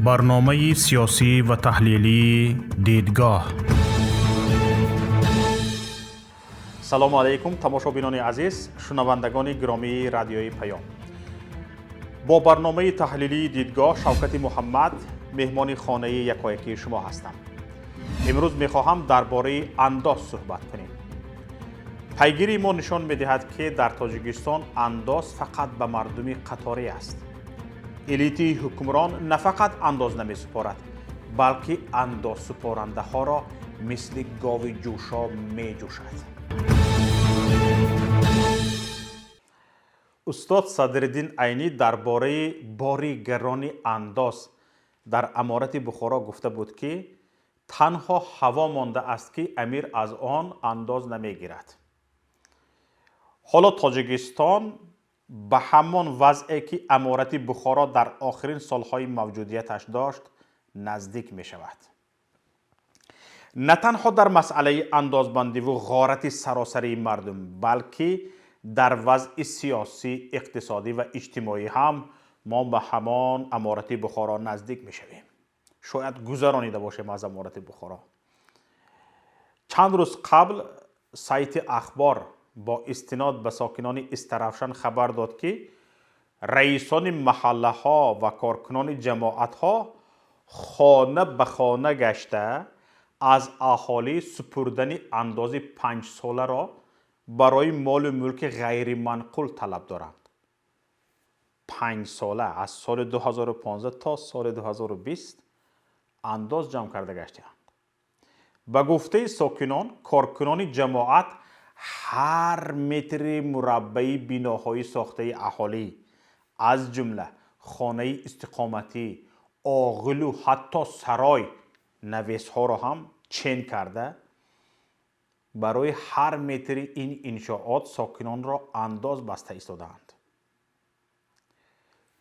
برنامه سیاسی و تحلیلی دیدگاه. سلام علیکم تماشابینان عزیز، شنوندگان گرامی رادیوی پیام. با برنامه تحلیلی دیدگاه شوکت محمد مهمان خانه یکایکی شما هستم. امروز میخواهم درباره انداز صحبت کنیم. پیگیری ما نشان میدهد که در تاجیکستان انداز فقط به مردم قطاری است. الیت حکمران نه فقط انداز نمی سپارد، بلکه انداز سپارنده ها را مثل گاو جوشا می جوشد. استاد صدرالدین عینی درباره باری گران انداز در امارت بخارا گفته بود که تنها هوا مانده است که امیر از آن انداز نمی گیرد. حالا تاجیکستان به همان وضعی که امارت بخارا در آخرین سالهای موجودیتش داشت نزدیک می شود. نه تنها در مسئله اندازبندی و غارت سراسری مردم، بلکه در وضع سیاسی، اقتصادی و اجتماعی هم ما به همان امارت بخارا نزدیک می شویم. شاید گذرانیده باشیم از امارت بخارا. چند روز قبل سایت اخبار با استناد به ساکنان استرافشان خبر داد که رئیسان محله ها و کارکنان جماعت ها خانه به خانه گشته از اهالی سپردن انداز 5 ساله را برای مال و ملک غیر منقول طلب دارند. 5 ساله از سال 2015 تا سال 2020 انداز جمع کرده گشتند. به گفته ساکنان، کارکنان جماعت هر متر مربعی بناهای ساخته اهالی از جمله خانه استقامتی، عاقل و حتی سرای نویس ها را هم چین کرده برای هر متر این انشاءات ساکنان را انداز بسته ایستادند.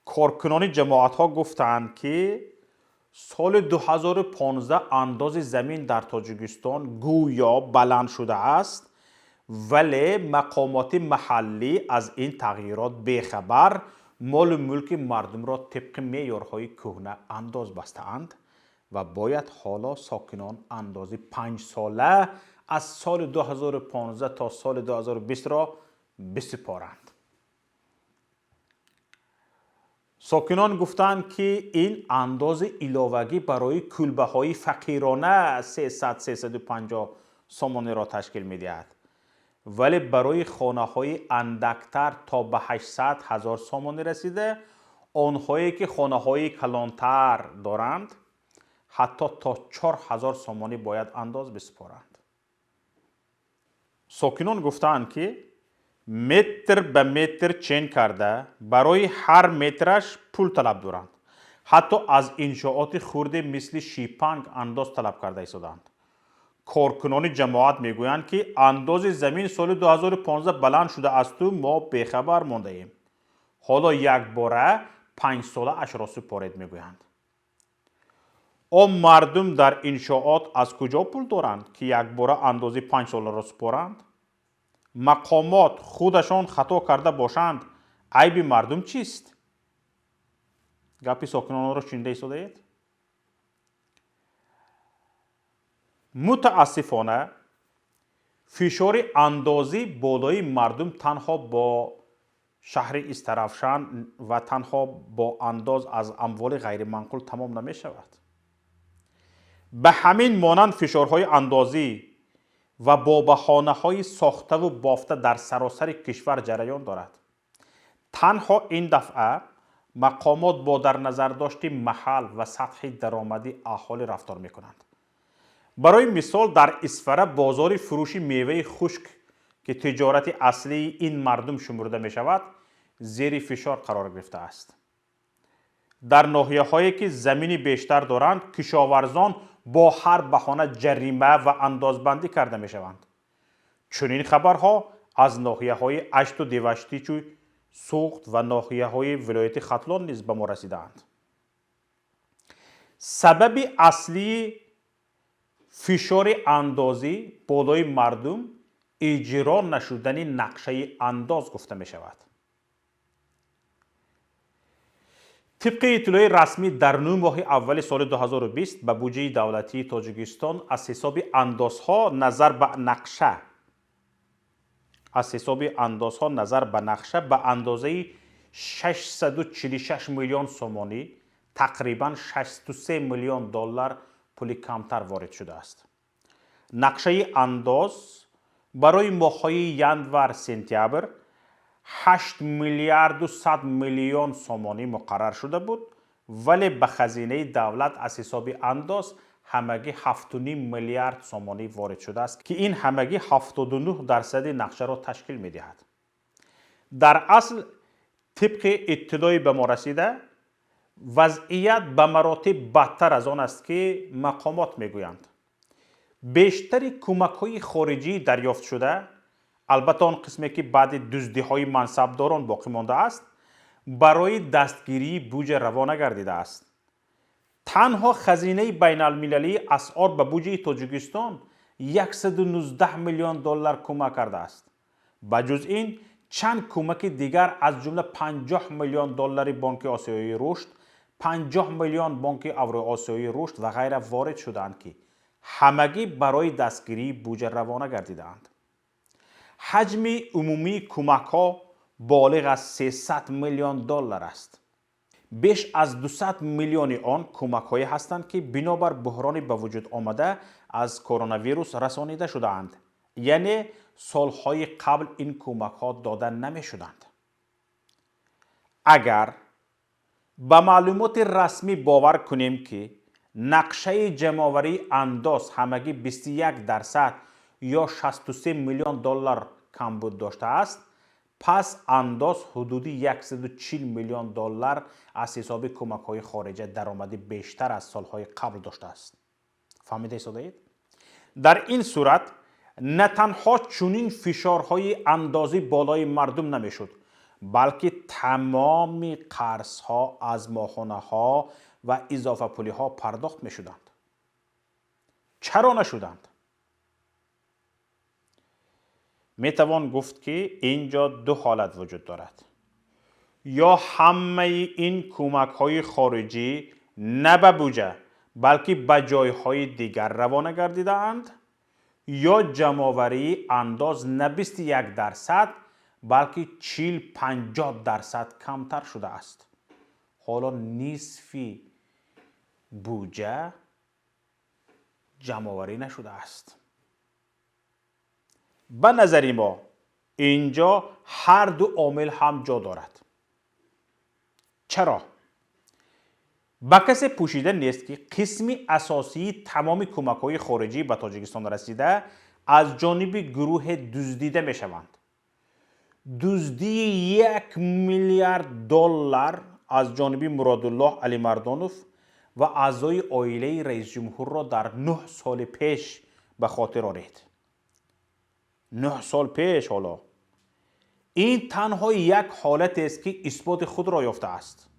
کارکنان جماعت ها گفتند که سال 2015 انداز زمین در تاجیکستان گویا بلند شده است، ولی مقامات محلی از این تغییرات بیخبر مال و ملک مردم را طبق معیارهای کهنه انداز بسته‌اند و باید حالا ساکنان انداز 5 ساله از سال 2015 تا سال 2020 را بسپارند. ساکنان گفتند که این انداز علاوگی برای کلبه های فقیرانه 300-350 سامانه را تشکیل می‌دهد، ولی برای خانه های اندکتر تا به 800,000 سامانه رسیده، آنهایی که خانه های کلانتر دارند حتی تا 4,000 سامانه باید انداز بسپارند. ساکنان گفتند که متر به متر چین کرده برای هر مترش پول طلب دارند. حتی از انشاءات خرد مثل شیپنگ انداز طلب کرده ایستادند. کارکنان جماعت میگویند که انداز زمین سال 2015 بلند شده است و ما بیخبر مانده ایم. حالا یک باره 5 ساله اش را سپارید میگویند. مردم در انشاءات از کجا پول دارند که یک باره اندازه 5 ساله را سپارند؟ مقامات خودشان خطا کرده باشند، عیب مردم چیست؟ گپی ساکنان را شنیده ایستاده اید؟ متاسفانه فشار اندازی بالای مردم تنها با شهر استرافشان و تنها با انداز از اموال غیر منقول تمام نمی شود. به همین مانند فشارهای اندازی و با بهانه های ساخته و بافته در سراسر کشور جریان دارد. تنها این دفعه مقامات با در نظر داشت محل و سطح درآمدی اهالی رفتار می کنند. برای مثال در اسفره بازار فروش میوه خشک که تجارت اصلی این مردم شمرده می شود زیر فشار قرار گرفته است. در ناحیه هایی که زمینی بیشتر دارند کشاورزان با هر بهانه جریمه و اندازبندی کرده می شوند. چنین خبرها از ناحیه های اشت و دیوشتیچو سوخت و ناحیه های ولایت ختلان نیز به ما رسیدند. سبب اصلی فشار اندازی بالای مردم اجرا نشدن نقشه انداز گفته می شود. طبق اطلاع رسمی در 9 ماه اول سال 2020 به بودجه دولتی تاجیکستان از حساب اندازها نظر به نقشه به اندازه 646 میلیون سومانی تقریبا 63 میلیون دلار پول کمتر وارد شده است. نقشه انداز برای ماه‌های ینور سپتامبر 8 میلیارد و 100 میلیون سومانی مقرر شده بود، ولی به خزینه دولت از حساب انداز همگی 7.5 میلیارد سومانی وارد شده است که این همگی 79% نقشه را تشکیل می دهد. در اصل طبق اطلاعی به ما رسیده وضعیت به مراتب بدتر از آن است که مقامات می گویند. بیشتری کمک های خارجی دریافت شده، البته آن قسمی که بعد دزدی های منصبداران باقی مانده است، برای دستگیری بودجه روانه گردیده است. تنها خزینه بین المللی اسعار به بودجه تاجیکستان 119 میلیون دلار کمک کرده است. بجز این چند کمک دیگر از جمله 50 میلیون دلار بانک آسیایی رشد، 50 میلیون بانک اوراسیایی رشد و غیره وارد شدند که همگی برای دستگیری بودجه روانه گردیدند. حجم عمومی کمک ها بالغ از 300 میلیون دلار است. بیش از 200 میلیون آن کمک هایی هستند که بنابر بحرانی به وجود آمده از کرونا ویروس رسانیده شدند، یعنی سالهای قبل این کمک ها داده نمی شدند. اگر به معلومات رسمی باور کنیم که نقشه جمع‌آوری انداز همگی 21% یا 63 میلیون دلار کمبود داشته است، پس انداز حدودی 140 میلیون دلار از حساب کمک های خارجی درآمد بیشتر از سالهای قبل داشته است. فهمیده شدید؟ در این صورت نه تنها چنین فشارهای اندازی بالای مردم نمیشد، بلکه تمام قرض ها از ماهانه ها و اضافه پولی ها پرداخت می شدند. چرا نشدند؟ می توان گفت که اینجا دو حالت وجود دارد. یا همه این کمک های خارجی نه به بودجه بلکه به جای های دیگر روانه گردیدند، یا جمع‌آوری انداز نه 21% بلکه 40-50% کمتر شده است. حالا نصفی بودجه جمع‌آوری نشده است. به نظر ما اینجا هر دو عامل هم جا دارد. چرا؟ به کسی پوشیده نیست که قسمی اساسی تمام کمک‌های خارجی به تاجیکستان رسیده از جانب گروه دزدیده می شوند. دزدی 1 میلیارد دلار از جانب مرادالله علی مردانوف و اعضای عائله رئیس جمهور را در 9 سال پیش به خاطر آورید. 9 سال پیش. حالا این تنها یک حالت است که اثبات خود را یافته است.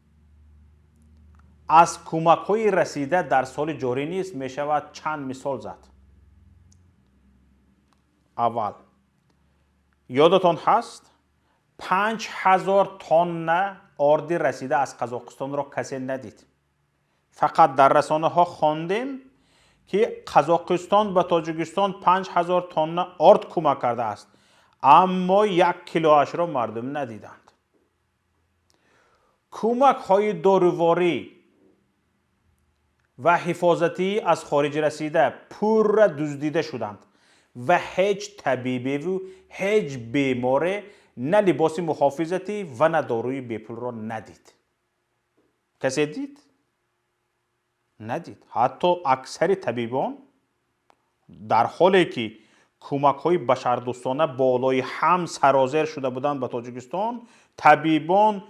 از کمک های رسیده در سال جاری نیست می شود چند مثال زد. اول، یادتان هست 5000 تن آرد رسیده از قزاقستان را کسی ندید. فقط در رسانه ها خواندیم که قزاقستان به تاجیکستان 5000 تن آرد کمک کرده است، اما 1 کیلوش را مردم ندیدند. کمک های داروواری و حفاظتی از خارج رسیده پور دزدیده شدند و هیچ طبیبی و هیچ بیماری نه لباس محافظتی و نه داروی بیپول را ندید. کسی دید؟ ندید. حتی اکثر طبیبان در حالی که کمک های بشردوستانه بالای هم سرازیر شده بودند به تاجیکستان، طبیبان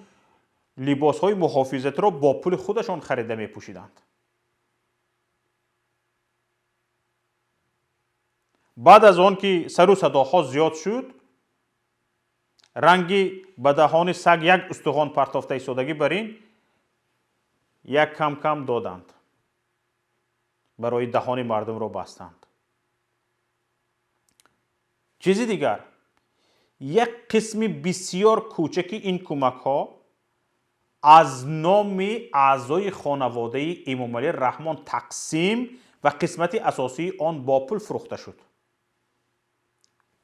لباس های محافظتی را با پول خودشان خریده می پوشیدند. بعد از آن که سر و صداها زیاد شد، رنگی به دهان سگ یک استخوان پرتافته ایستادگی بر این یک کم کم دادند، برای دهان مردم را بستند. چیزی دیگر، یک قسم بسیار کوچکی این کمک ها از نام اعضای خانواده امامعلی رحمان تقسیم و قسمت اساسی آن با پول فروخته شد.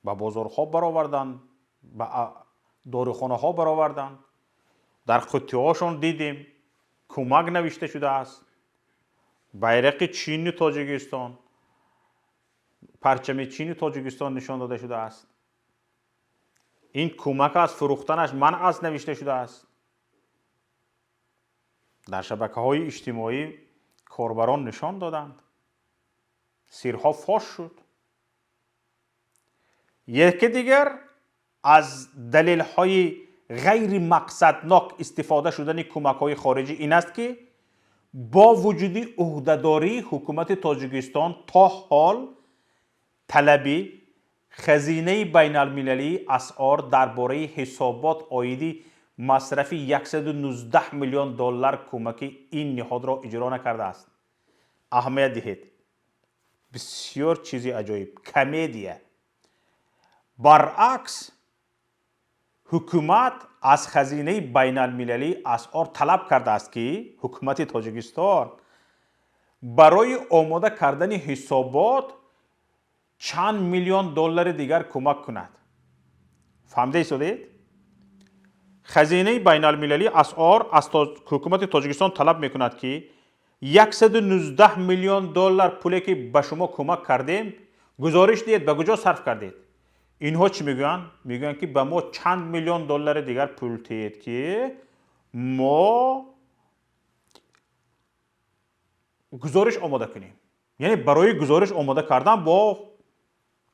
به بازارها برآوردند، به داروخانه ها برآوردند. در قطعه هاشون دیدیم کمک نوشته شده است. بیرق چین تاجیکستان، پرچم چین تاجیکستان نشان داده شده است. این کمک از فروختنش منع است نوشته شده است. در شبکه‌های اجتماعی کاربران نشان دادند. سرها فاش شد. یکی دیگر از دلیل‌های غیر مقصدناک استفاده شدن کمک‌های خارجی این است که با وجود عهده‌داری حکومت تاجیکستان تا حال طلبی خزینه بین المللی اسعار درباره حسابات عایدی مصرف 119 میلیون دلار کمک این نهاد را اجرا نکرده است. اهمیت دهید. بسیار چیزی عجایب، کمدیه. برعکس حکومت از خزینه بین المللی اسعار طلب کرده است که حکومت تاجیکستان برای آماده کردن حسابات چند میلیون دلار دیگر کمک کند. فهمیده شدید؟ خزینه بین المللی اسعار از حکومت تاجیکستان طلب میکند که 119 میلیون دلار پولی که به شما کمک کردیم گزارش دهید به کجا صرف کردید. اینها چی میگن؟ میگن که به ما چند میلیون دلار دیگر پول دهید که ما گزارش آماده کنیم. یعنی برای گزارش آماده کردن با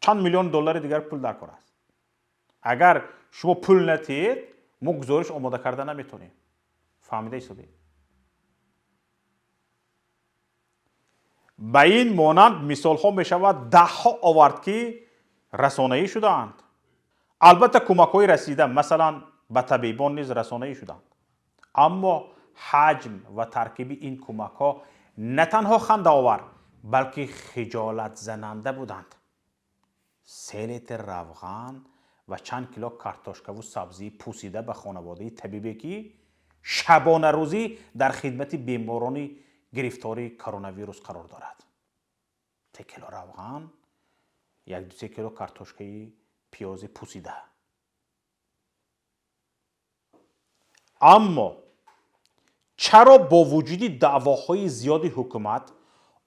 چند میلیون دلار دیگر پول در کار است. اگر شما پول ندهید ما گزارش آماده کردن نمیتونیم. فهمیده شدید؟ به این مانند مثال ها می شود ده ها آورد که رسانه‌ای شدند. البته کمک های رسیده مثلا به طبیبان نیز رسانه‌ای شدند. اما حجم و ترکیب این کمک ها نه تنها خنده آور بلکه خجالت زننده بودند. 3 لیتر روغن و چند کیلو کارتوشکا و سبزی پوسیده به خانواده طبیبی که شبانه روزی در خدمت بیماران گرفتار کرونا ویروس قرار دارد. 3 کیلو روغن، 1-2 کیلو کارتوشکای پیاز پوسیده. اما چرا با وجود دعواهای زیاد حکومت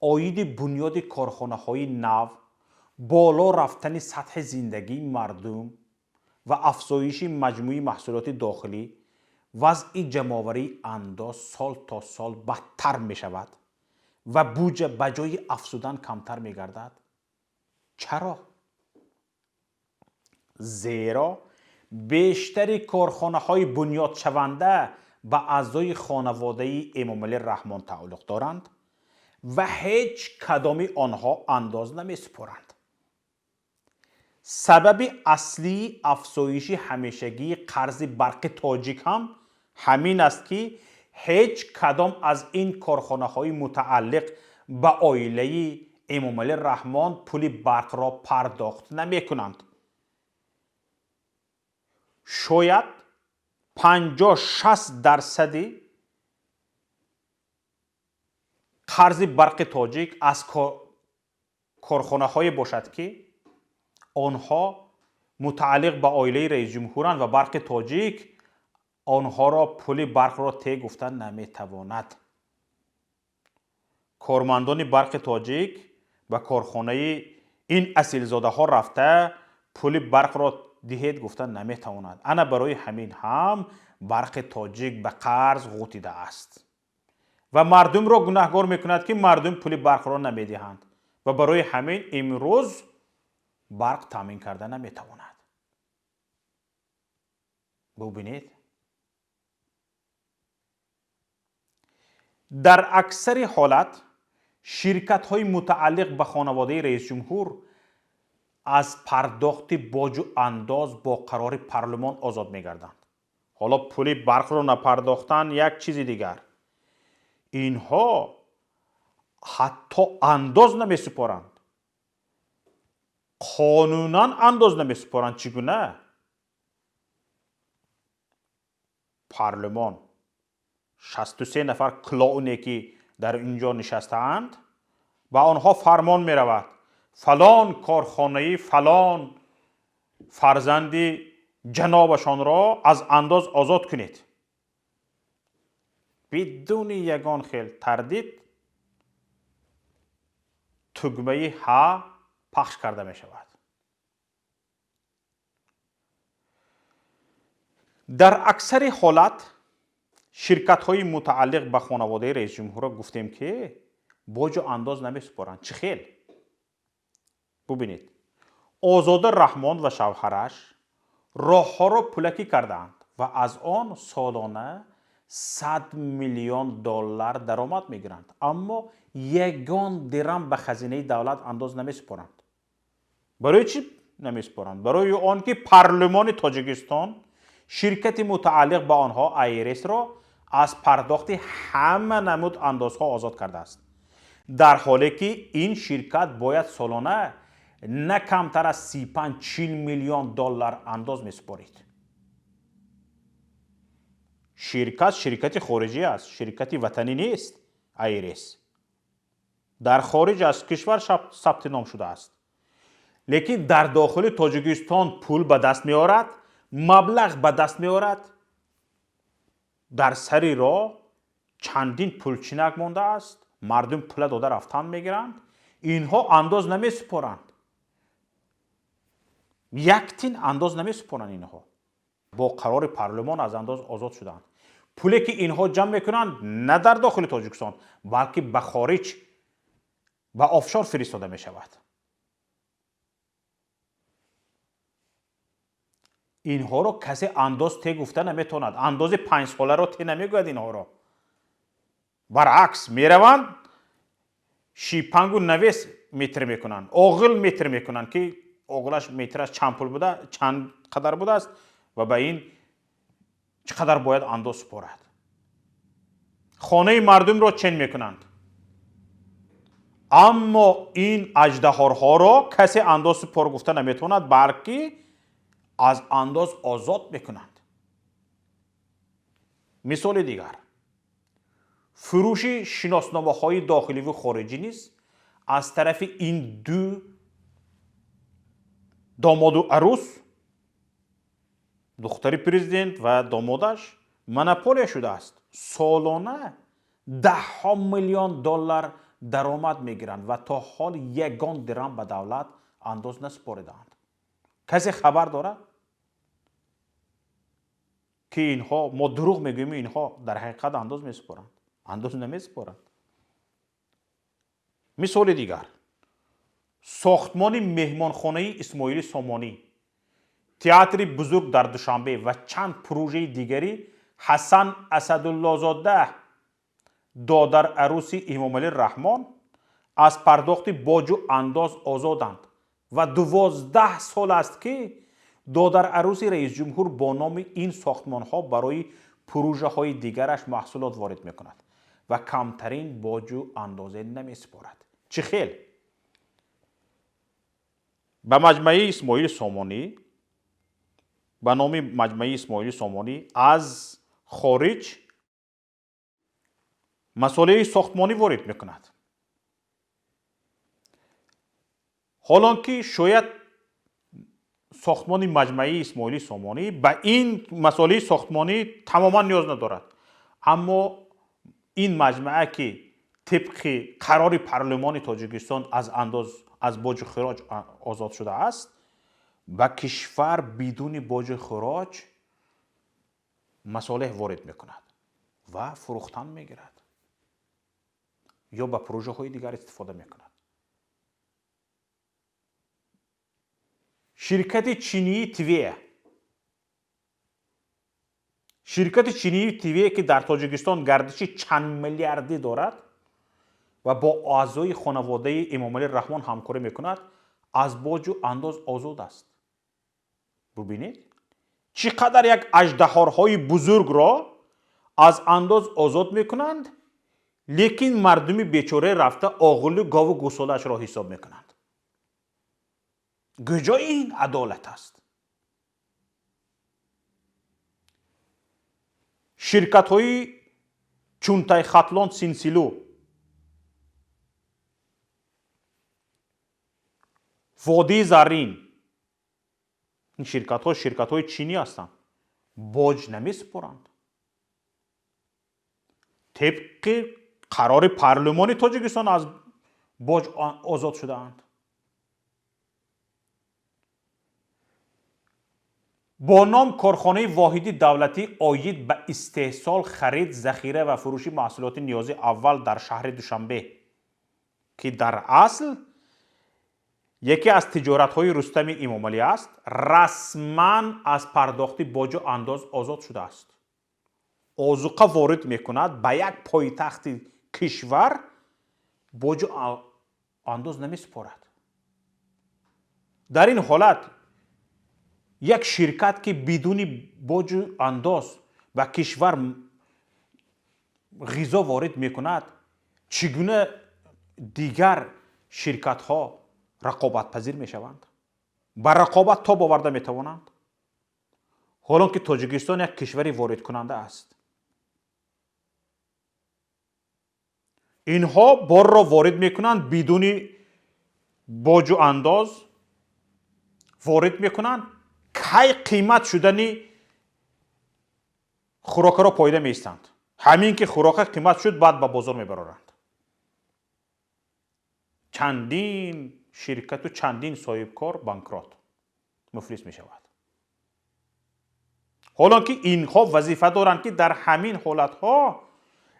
عاید بنیاد کارخانه‌های نو، بالا رفتن سطح زندگی مردم و افزایش مجموعی محصولات داخلی، وضع جمع‌آوری انداز سال تا سال بدتر می شود و بودجه به جای افزودن کمتر می گردد؟ چرا؟ زیرا بیشتر کارخانه‌های بنیاد شونده به اعضای خانواده امامعلی رحمان تعلق دارند و هیچ کدام آنها انداز نمی سپارند. سبب اصلی افزایش همیشگی قرض برق تاجیک هم همین است که هیچ کدام از این کارخانه‌های متعلق به عائله امامعلی رحمان پول برق را پرداخت نمی کنند. شاید 50-60% قرض برق تاجیک از کارخانه‌های باشد که آنها متعلق به عائله رئیس جمهورند و برق تاجیک آنها را پول برق را طی گفتن نمیتواند. کارمندان برق تاجیک به کارخانه این اصیلزاده ها رفته پول برق را دهید گفتن نمیتواند. انا برای همین هم برق تاجیک به قرض غوطیده است و مردم را گناهکار میکند که مردم پول برق را نمیدهند و برای همین امروز برق تامین کرده نمیتواند. ببینید در اکثر حالت شرکت های متعلق به خانواده رئیس جمهور از پرداخت باج و انداز با قرار پارلمان آزاد میگردند. حالا پول برق را نپرداختن یک چیز دیگر. اینها حتی انداز نمی سپارند. قانونا انداز نمی سپارند. چگونه؟ پارلمان 63 نفر کلاونی که در اینجا نشستند با آنها فرمان می رود فلان کارخانه فلان فرزند جنابشان را از انداز آزاد کنید. بدون یگان خیل تردید تگمه ها پخش کرده می شود. در اکثر حالت شرکت های متعلق به خانواده رئیس جمهور را گفتیم که باج و انداز نمی سپارند. چه خیل؟ ببینید آزاده رحمان و شوهرش راه ها را پولکی کردند و از آن سالانه 100 میلیون دلار درآمد میگیرند، اما یگان درم به خزینه دولت انداز نمی سپارند. برای چی نمی سپارند؟ برای آن که پارلمان تاجیکستان شرکت متعلق به آنها ایرس را از پرداخت همه نمود اندازها آزاد کرده است، در حالی که این شرکت باید سالانه نه کمتر از 35-40 میلیون دلار انداز میسپارید. شرکت خارجی است، شرکت وطنی نیست. ایرس در خارج از کشور ثبت نام شده است، لیکن در داخل تاجیکستان پول به دست میآورد، مبلغ به دست میآورد، در سری راه چندین پولچینک مانده است، مردم پول داده رفتن میگیرند، اینها انداز نمی سپارند. یک تین انداز نمی سپارند. اینها با قرار پارلمان از انداز آزاد شدند. پولی که اینها جمع میکنند نه در داخل تاجیکستان بلکه به خارج و آفشور فرستاده می شود. اینها را کسی انداز ته گفته نمیتواند. انداز 5 ساله را ته نمیگوید. اینها را برعکس میروند شیپنگ و نویس متر میکنند، اوغل متر میکنند که اوغلش مترش چند پول بوده، چند قدر بوده است و به این چقدر باید انداز سپارد. خانه مردم را چین میکنند، اما این اژدهارها را کسی انداز سپار گفته نمیتواند، بلکه از انداز آزاد میکنند. مثال دیگر، فروش شناسنامه های داخلی و خارجی نیز از طرف این دو داماد و عروس، دختر پرزیدنت و دامادش، مناپولیا شده است. سالانه 10 میلیون دلار درآمد میگیرند و تا حال یگان درم به دولت انداز نسپاریدند. کسی خبر دارد که اینها، ما دروغ میگوییم، اینها در حقیقت انداز میسپارند؟ انداز نمیسپارند. مثال دیگر، ساختمان مهمانخانه اسماعیل سامانی، تئاتر بزرگ در دوشنبه و چند پروژه دیگری حسن اسدالله زاده دادر عروس امام علی رحمان از پرداخت باج و انداز آزادند و 12 سال است که دادر عروس رئیس جمهور با نام این ساختمان ها برای پروژه های دیگرش محصولات وارد می کند و کمترین باج و اندازه نمی سپارد. چه خیل؟ به مجمع اسماعیل سامانی، به نام مجمع اسماعیل سامانی از خارج مسئله ساختمانی وارد می کند. حالانکه شاید ساختمان مجمعی اسماعیل سامانی به این مسئله ساختمانی تماما نیاز ندارد، اما این مجمعه که طبق قرار پارلمان تاجیکستان از باج خراج آزاد شده است، به کشور بدون باج خراج مصالح وارد میکند و فروختن میگیرد یا به پروژه های دیگر استفاده میکند. شرکت چینی تیویه که در تاجیکستان گردشی چند میلیاردی دارد و با اعضای خانواده امام علی رحمان همکاری میکند، از باج و انداز آزاد است. ببینید چقدر یک اژدهارهای بزرگ را از انداز آزاد میکنند، لیکن مردم بیچاره رفته آغل گاو و گوساله‌اش را حساب میکنند. کجای این عدالت است؟ شرکت های Чунтай Хатлон Синсилу, Води Зарин. این شرکت های چینی هستند. باج نمی سپرند. طبق قرار پارلمانی تاجیکستان از باج آزاد شده اند. با نام کارخانه واحدی دولتی آید به استحصال، خرید، ذخیره و فروش محصولات نیازی اول در شهر دوشنبه که در اصل یکی از تجارت‌های رستم امامعلی است، رسما از پرداخت باج و انداز آزاد شده است. آذوقه وارد میکند به یک پایتخت کشور، باج و انداز نمیسپارد. در این حالت یک شرکت که بدون باج و انداز به کشور غذا وارد میکند، چگونه دیگر شرکت ها رقابت پذیر می شوند؟ با رقابت تاب آورده می توانند؟ حالا که تاجیکستان یک کشوری وارد کننده است. اینها بار را وارد می کنند، بدون باج و انداز وارد می کنند. کی قیمت شدنی خوراک را پایده می ایستند. همین که خوراک قیمت شد بعد به بازار می برارند. چندین شرکت و چندین صاحبکار بانکرات مفلس می شود. حالا که اینها وظیفه دارند که در همین حالت ها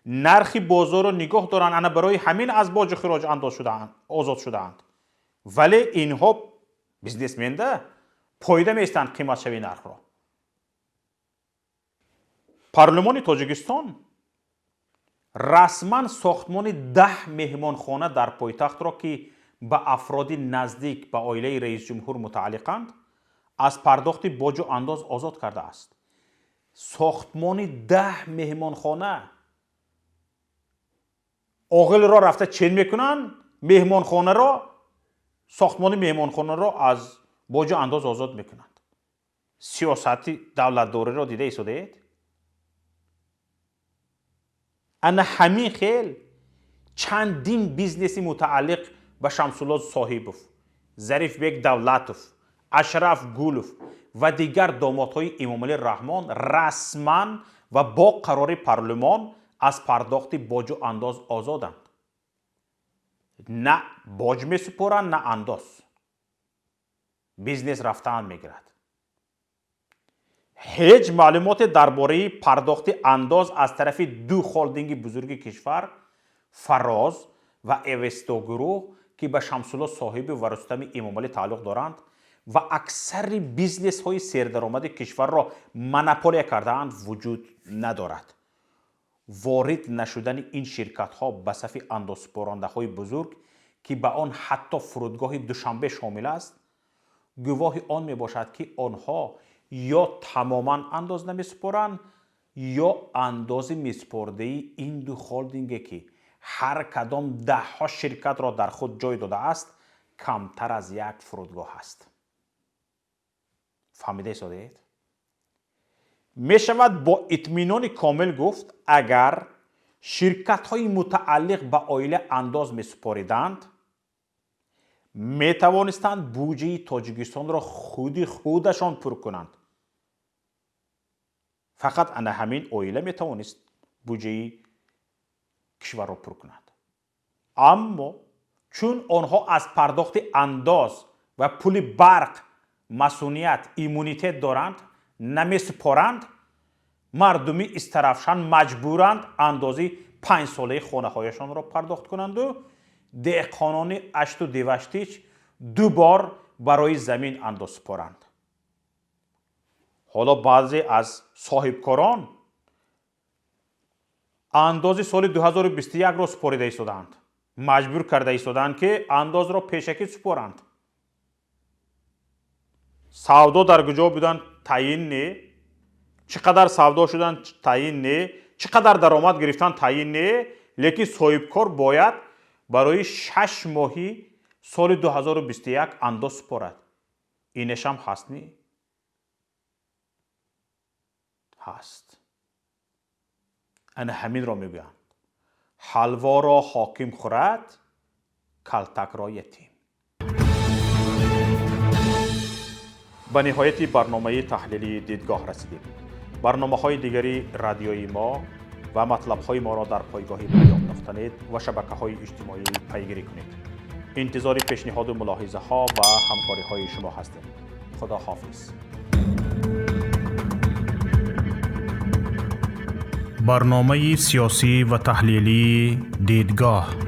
نرخ بازار را نگاه دارند، انا برای همین از باج خراج آزاد شدند. ولی اینها بیزنسمنده پایده می ایستند قیمت شوی نرخ را. پارلمان تاجیکستان رسما ساختمان 10 مهمانخانه در پایتخت را که به افراد نزدیک به عائله رئیس جمهور متعلقند از پرداخت باج و انداز آزاد کرده است. ساختمان 10 مهمانخانه. عاقل را رفته چین میکنن، مهمانخانه را، ساختمان مهمانخانه را از باج و انداز آزاد میکنند. سیاستی دولتداری را دیده ایستادید؟ انا همین خیل چندین بیزنسی متعلق به شمس‌الله صاحبوف، ظریف بیگ دولتوف، اشرف گولوف و دیگر دامادهای امامعلی رحمان رسما و با قرار پارلمان از پرداخت باج و انداز آزادند. نه باج می سپارند نه انداز. بیزنس رفتن میگیرد. هیچ معلومات درباره پرداخت انداز از طرف دو هلدینگ بزرگ کشور، فراز و اوستا گروه که به شمس‌الله صاحبی و رستم امامعلی تعلق دارند و اکثر بیزنس های سردرآمد کشور را مونوپول کرده‌اند وجود ندارد. وارد نشدن این شرکت ها به صف اندازسپارنده های بزرگ که به آن حتی فرودگاه دوشنبه شامل است، گواه آن می باشد که آنها یا تماما انداز نمی سپارند یا انداز میسپرده این دو هلدینگ که هر کدام 10 ها شرکت را در خود جای داده است کمتر از یک فرودگاه است. فهمیده ایستادید؟ می شود با اطمینان کامل گفت اگر شرکت های متعلق به عائله انداز می سپاریدند می توانستند بودجه تاجیکستان را خودشان پر کنند. فقط انا همین عائله می توانست بودجه کشور را پر کنند. اما چون آنها از پرداخت انداز و پول برق مسئولیت ایمونیته دارند نمی سپارند، مردمی استرافشان مجبورند اندازه 5 ساله خانه هایشان را پرداخت کنند و دهقانان اشت و دیوشتیچ 2 بار برای زمین انداز سپارند. حالا بعضی از صاحبکاران انداز سال 2021 را سپاریده ایستادند. مجبور کرده ایستادند که انداز را پیشکی سپارند. سودا در کجا بودن تعیین نه، چقدر سودا شدن تعیین نه، چقدر درآمد گرفتن تعیین نه، لیکن صاحبکار باید برای 6 ماهی سال 2021 انداز سپارد. اینش هم هست نه؟ هست. ان همین را میگویند حلوا را حاکم خورد، کلتک را یتیم. به نهایت برنامه تحلیلی دیدگاه رسیدیم. برنامه های دیگری رادیویی ما و مطلب های ما را در پایگاه پیام.net و شبکه های اجتماعی پیگیری کنید. انتظار پیشنهاد و ملاحظه ها و همکاری های شما هستیم. خدا حافظ. برنامه سیاسی و تحلیلی دیدگاه